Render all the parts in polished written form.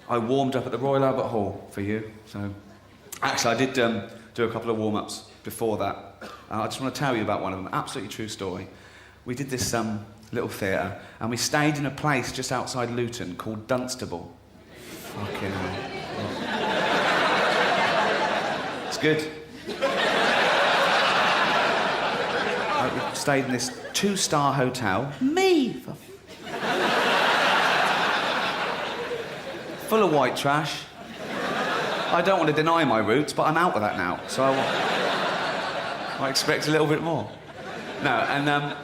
I warmed up at the Royal Albert Hall for you. So, actually, I did do a couple of warm-ups before that. I just want to tell you about one of them. Absolutely true story. We did this little theatre, and we stayed in a place just outside Luton called Dunstable. Fucking hell. It's good. We stayed in this 2-star hotel. Me! Full of white trash. I don't want to deny my roots, but I'm out of that now, so I expect a little bit more. No, and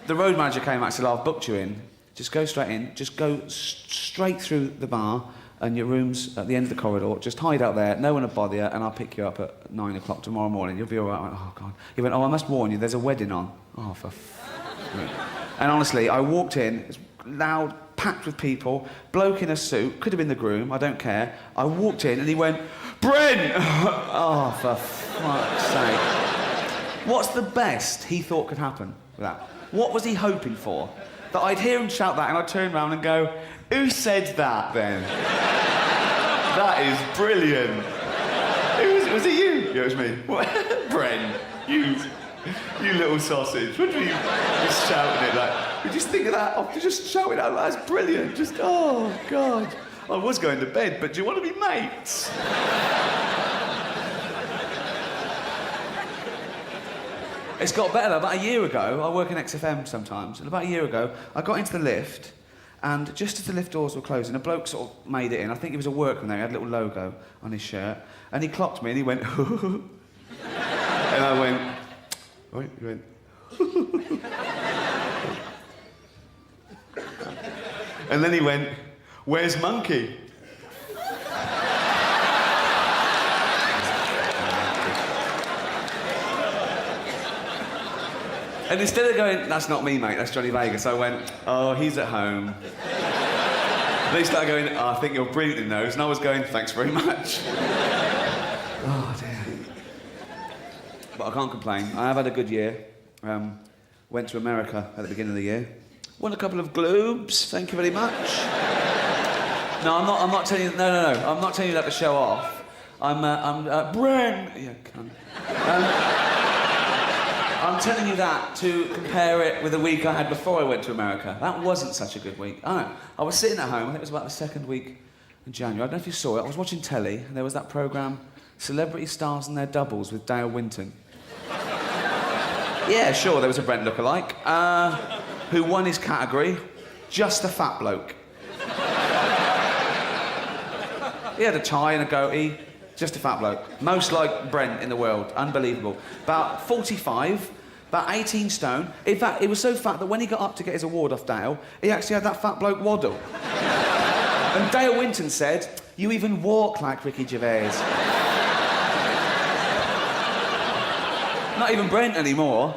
the road manager came back and said, I've booked you in. Just go straight in, just go straight through the bar, and your room's at the end of the corridor. Just hide out there, no one will bother you, and I'll pick you up at 9 o'clock tomorrow morning. You'll be all right. I went, oh, God. He went, oh, I must warn you, there's a wedding on. Oh, for And honestly, I walked in, it's loud, packed with people, bloke in a suit, could have been the groom, I don't care. I walked in and he went, Brent! Oh, for fuck's sake. What's the best he thought could happen with that? What was he hoping for? That I'd hear him shout that and I'd turn around and go, who said that then? That is brilliant. Was it you? Yeah, it was me. What? Brent, you little sausage. What do you just shouting it like? You just think of that, you just shout it out, that's brilliant. Just, oh, God. I was going to bed, but do you want to be mates? It's got better. About a year ago, I work in XFM sometimes, and about a year ago, I got into the lift, and just as the lift doors were closing, a bloke sort of made it in. I think he was a workman there, he had a little logo on his shirt, and he clocked me and he went, and I went, right, he went, and then he went, where's Monkey? And instead of going, that's not me, mate, that's Johnny Vegas, I went, oh, he's at home. And they started going, oh, I think you're brilliant in those. And I was going, thanks very much. Oh, dear. But I can't complain. I have had a good year. Went to America at the beginning of the year. Won a couple of Globes, thank you very much. No, I'm not telling you, no. I'm not telling you that to show off. I'm Brent. Yeah, cunt. I'm telling you that to compare it with the week I had before I went to America. That wasn't such a good week. I was sitting at home, I think it was about the second week in January. I don't know if you saw it. I was watching telly, and there was that programme, Celebrity Stars and Their Doubles with Dale Winton. Yeah, sure, there was a Brent lookalike, who won his category, just a fat bloke. He had a tie and a goatee. Just a fat bloke. Most like Brent in the world. Unbelievable. About 45, about 18 stone. In fact, he was so fat that when he got up to get his award off Dale, he actually had that fat bloke waddle. And Dale Winton said, you even walk like Ricky Gervais. Not even Brent anymore.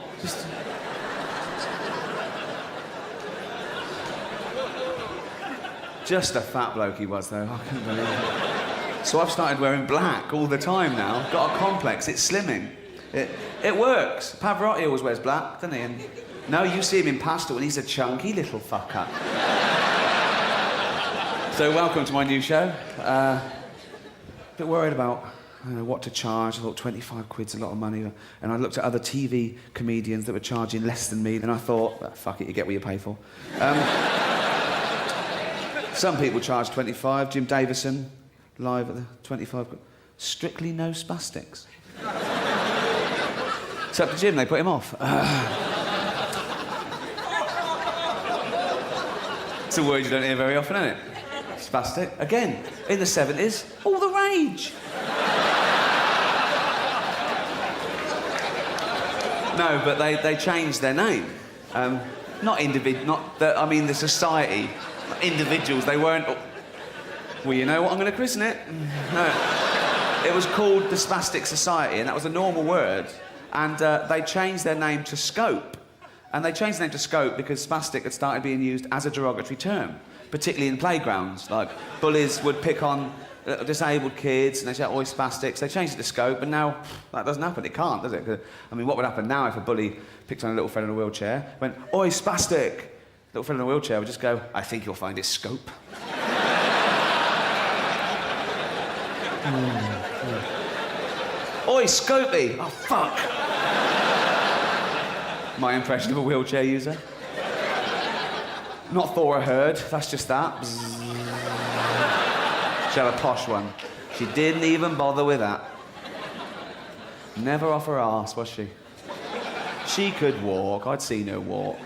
Just a fat bloke he was, though. I couldn't believe it. So I've started wearing black all the time now. Got a complex, it's slimming. It works. Pavarotti always wears black, doesn't he? And no, you see him in pastel and he's a chunky little fucker. So welcome to my new show. A bit worried about what to charge. I thought 25 quid's a lot of money. And I looked at other TV comedians that were charging less than me, and I thought, fuck it, you get what you pay for. Some people charge 25. Jim Davison, live at the 25. Strictly no spastics. Except for Jim, they put him off. It's a word you don't hear very often, isn't it? Spastic. Again, in the 70s, all the rage. No, but they changed their name. Not the society. Individuals, they weren't... Well, you know what I'm going to christen it? No. It was called the Spastic Society, and that was a normal word. And they changed their name to Scope. And they changed the name to Scope because spastic had started being used as a derogatory term, particularly in playgrounds. Like, bullies would pick on disabled kids, and they say, oi, spastics. They changed it to Scope, and now that doesn't happen. It can't, does it? I mean, what would happen now if a bully picked on a little friend in a wheelchair, went, oi, spastic? Little friend in a wheelchair would just go, I think you'll find it Scope. Oi, Scopy! Oh, fuck! My impression of a wheelchair user. Not Thora Heard, that's just that. She had a posh one. She didn't even bother with that. Never off her arse, was she? She could walk. I'd seen her walk.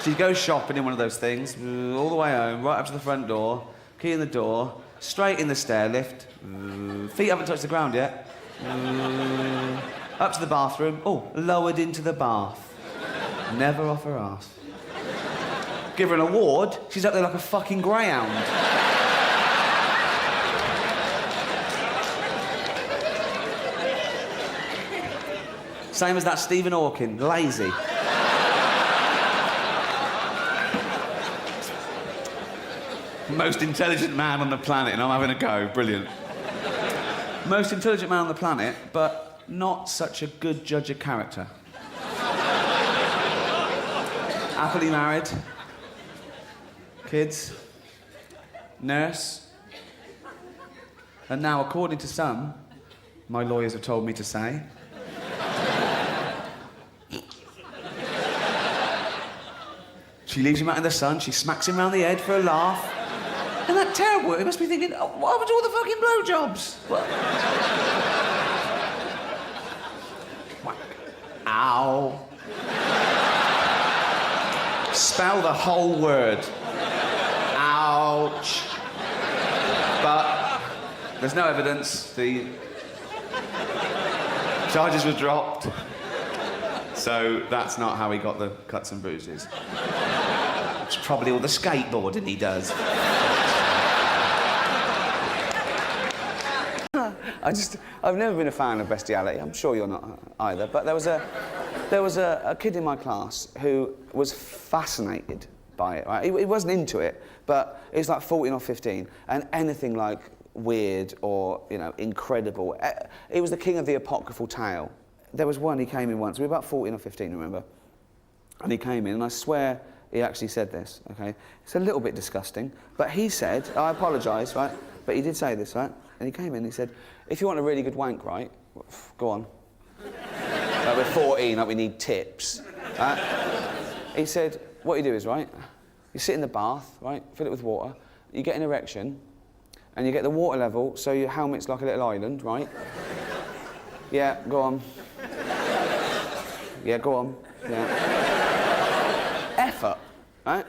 She'd go shopping in one of those things, all the way home, right up to the front door, key in the door, straight in the stair lift. Feet haven't touched the ground yet. Up to the bathroom. Oh, lowered into the bath. Never off her arse. Give her an award, she's up there like a fucking greyhound. Same as that Stephen Hawking, lazy. Most intelligent man on the planet, and I'm having a go. Brilliant. Most intelligent man on the planet, but not such a good judge of character. Happily married. Kids. Nurse. And now, according to some, my lawyers have told me to say, she leaves him out in the sun, she smacks him round the head for a laugh. Isn't that terrible? He must be thinking, oh, what happened to all the fucking blowjobs? Ow. Spell the whole word. Ouch. But there's no evidence. The charges were dropped. So that's not how he got the cuts and bruises. It's probably all the skateboarding he does. I've never been a fan of bestiality. I'm sure you're not either. But there was a kid in my class who was fascinated by it. Right? He wasn't into it, but he was like 14 or 15, and anything like weird or, you know, incredible. He was the king of the apocryphal tale. There was one, he came in once. We were about 14 or 15, remember? And he came in, and I swear he actually said this, OK? It's a little bit disgusting, but he said, I apologise, right? But he did say this, right? And he came in and he said, if you want a really good wank, right, go on. Like we're 14, like we need tips. He said, what you do is, right, you sit in the bath, right, fill it with water, you get an erection, and you get the water level so your helmet's like a little island, right? Yeah, go on. Yeah, go on. Yeah. Effort, right?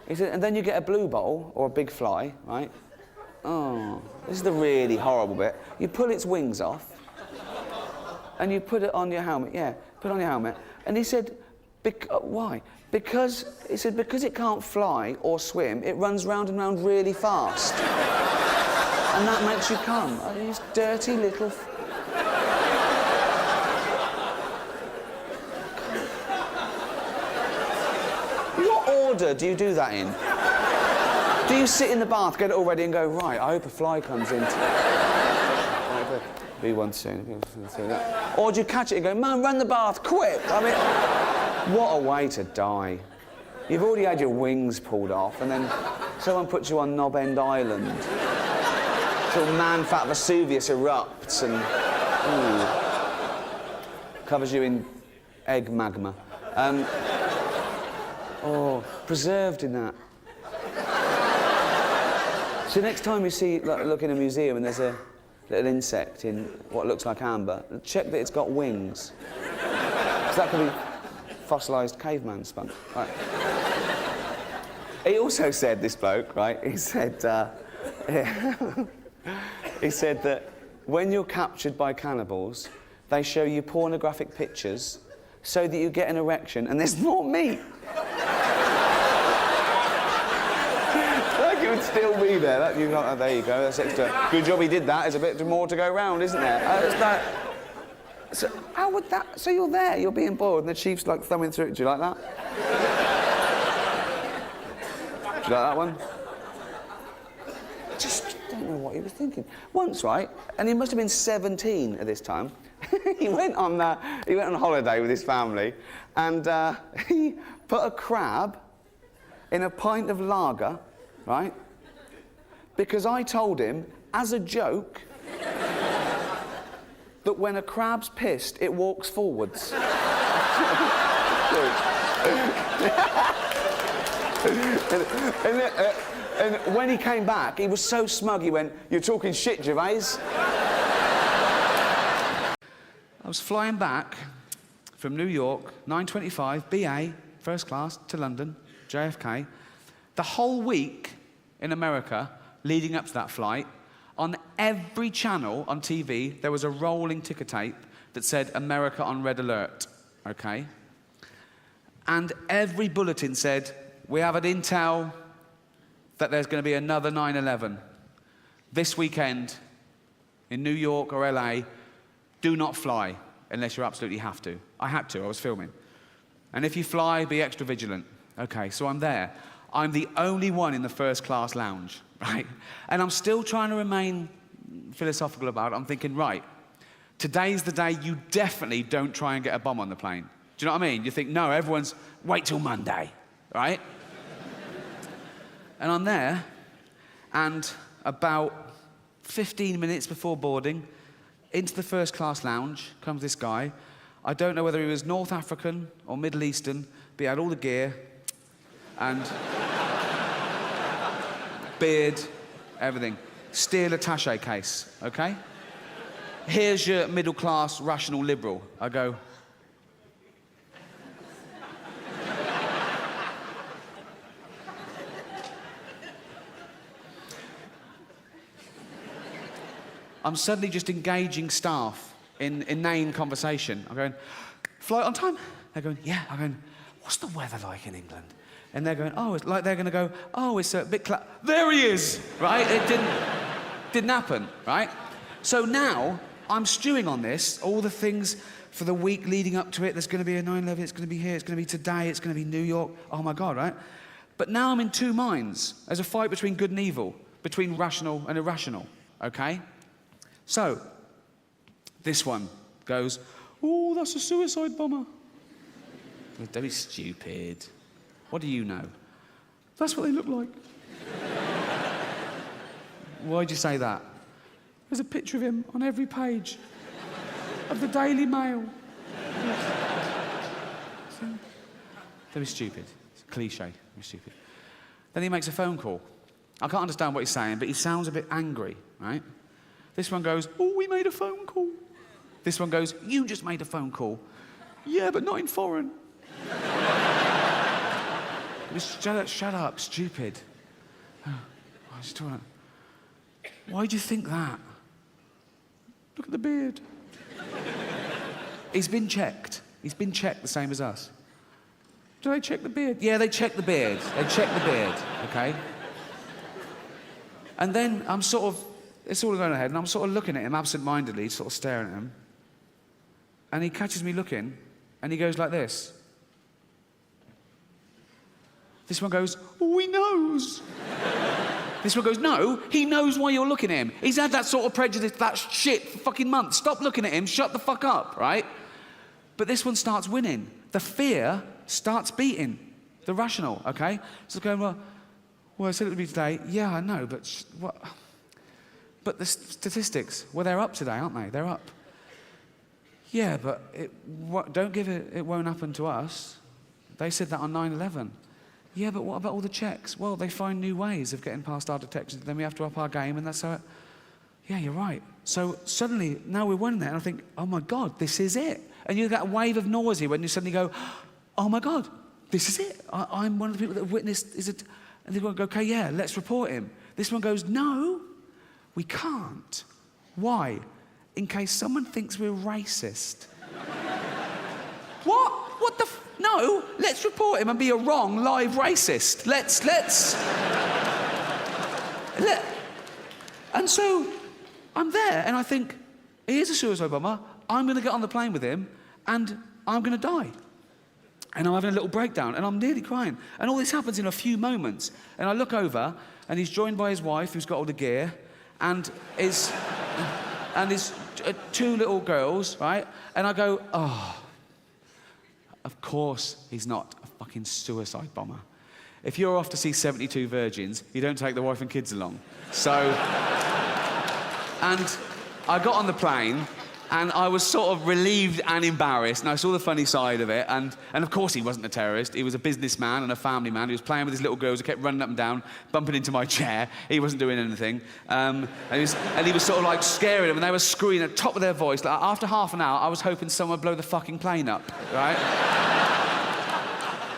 He said, and then you get a blue bottle or a big fly, right? Oh, this is the really horrible bit. You pull its wings off, and you put it on your helmet. Yeah, put it on your helmet. And he said, why? Because, he said, because it can't fly or swim, it runs round and round really fast. And that makes you come. Oh, these dirty little... What order do you do that in? Do you sit in the bath, get it all ready and go, right, I hope a fly comes in today. Be one soon. Or do you catch it and go, man, run the bath, quick? I mean, what a way to die. You've already had your wings pulled off, and then someone puts you on Knob End Island. Till man-fat Vesuvius erupts and covers you in egg magma. Preserved in that. So next time you see, like, look in a museum and there's a little insect in what looks like amber, check that it's got wings. Because that could be fossilised caveman spunk. Right. He also said, this bloke, right, he said, he said that when you're captured by cannibals, they show you pornographic pictures so that you get an erection and there's more meat. Like it would still be there. There you go, that's extra. Good job he did that. There's a bit more to go round, isn't there? So how would that... So you're there, you're being bored, and the chief's like thumbing through it. Do you like that? Do you like that one? Just don't know what he was thinking. Once, right, and he must have been 17 at this time, he went on holiday with his family, and he put a crab in a pint of lager, right? Because I told him as a joke, that when a crab's pissed, it walks forwards. And when he came back, he was so smug, he went, "You're talking shit, Gervais." I was flying back from New York, 9:25, BA, first class, to London, JFK. The whole week in America, leading up to that flight, on every channel on TV, there was a rolling ticker tape that said, "America on red alert," okay? And every bulletin said, "We have an intel that there's going to be another 9/11 this weekend in New York or LA. Do not fly unless you absolutely have to." I had to, I was filming. "And if you fly, be extra vigilant." Okay, so I'm there. I'm the only one in the first class lounge, right? And I'm still trying to remain philosophical about it. I'm thinking, right, today's the day you definitely don't try and get a bomb on the plane. Do you know what I mean? You think, no, everyone's, wait till Monday, right? And I'm there, and about 15 minutes before boarding, into the first class lounge comes this guy. I don't know whether he was North African or Middle Eastern, but he had all the gear, and beard, everything. Steel attaché case, okay? "Here's your middle-class, rational liberal." I go, I'm suddenly just engaging staff in inane conversation. I'm going, "Flight on time?" They're going, "Yeah." I'm going, "What's the weather like in England?" And they're going, "Oh," it's like they're going to go, "Oh, it's a bit there he is," right? It didn't happen, right? So now I'm stewing on this, all the things for the week leading up to it. There's going to be a 9/11, it's going to be here, it's going to be today, it's going to be New York. Oh my God, right? But now I'm in two minds. There's a fight between good and evil, between rational and irrational, okay? So, this one goes, "Oh, that's a suicide bomber." Don't be stupid. What do you know? "That's what they look like." Why'd you say that? "There's a picture of him on every page of the Daily Mail." Don't be stupid. It's a cliche. Don't be stupid. Then he makes a phone call. I can't understand what he's saying, but he sounds a bit angry, right? This one goes, "Oh, we made a phone call." This one goes, "You just made a phone call." "Yeah, but not in foreign." Shut up, stupid. Why do you think that? Look at the beard. He's been checked. He's been checked the same as us. "Do they check the beard?" "Yeah, they check the beard. They check the beard, okay?" And then I'm sort of, it's all going ahead, and I'm sort of looking at him absent-mindedly, sort of staring at him. And he catches me looking, and he goes like this. This one goes, "Oh, he knows." This one goes, "No, he knows why you're looking at him. He's had that sort of prejudice, that shit for fucking months. Stop looking at him, shut the fuck up," right? But this one starts winning. The fear starts beating the rational, okay? So going, well, I said it would be today. Yeah, I know, but what? But the statistics, well, they're up today, aren't they? They're up. Yeah, but don't give it, it won't happen to us. They said that on 9/11. Yeah, but what about all the checks? Well, they find new ways of getting past our detection. Then we have to up our game, and that's how it... Yeah, you're right. So suddenly, now we're winning there, and I think, oh my God, this is it. And you get a wave of nausea when you suddenly go, oh my God, this is it. I'm one of the people that have witnessed, and they go, okay, yeah, let's report him. This one goes, no, we can't. Why? In case someone thinks we're racist. What? What the No, let's report him and be a wrong live racist. And so I'm there and I think, he is a suicide bomber. I'm going to get on the plane with him and I'm going to die. And I'm having a little breakdown and I'm nearly crying. And all this happens in a few moments. And I look over and he's joined by his wife who's got all the gear and his two little girls, right? And I go, oh, of course he's not a fucking suicide bomber. If you're off to see 72 Virgins, you don't take the wife and kids along. So And I got on the plane, and I was sort of relieved and embarrassed, and I saw the funny side of it, and of course he wasn't a terrorist. He was a businessman and a family man. He was playing with his little girls who kept running up and down, bumping into my chair. He wasn't doing anything. And he was sort of like scaring them, and they were screaming at the top of their voice. Like, after half an hour, I was hoping someone would blow the fucking plane up, right?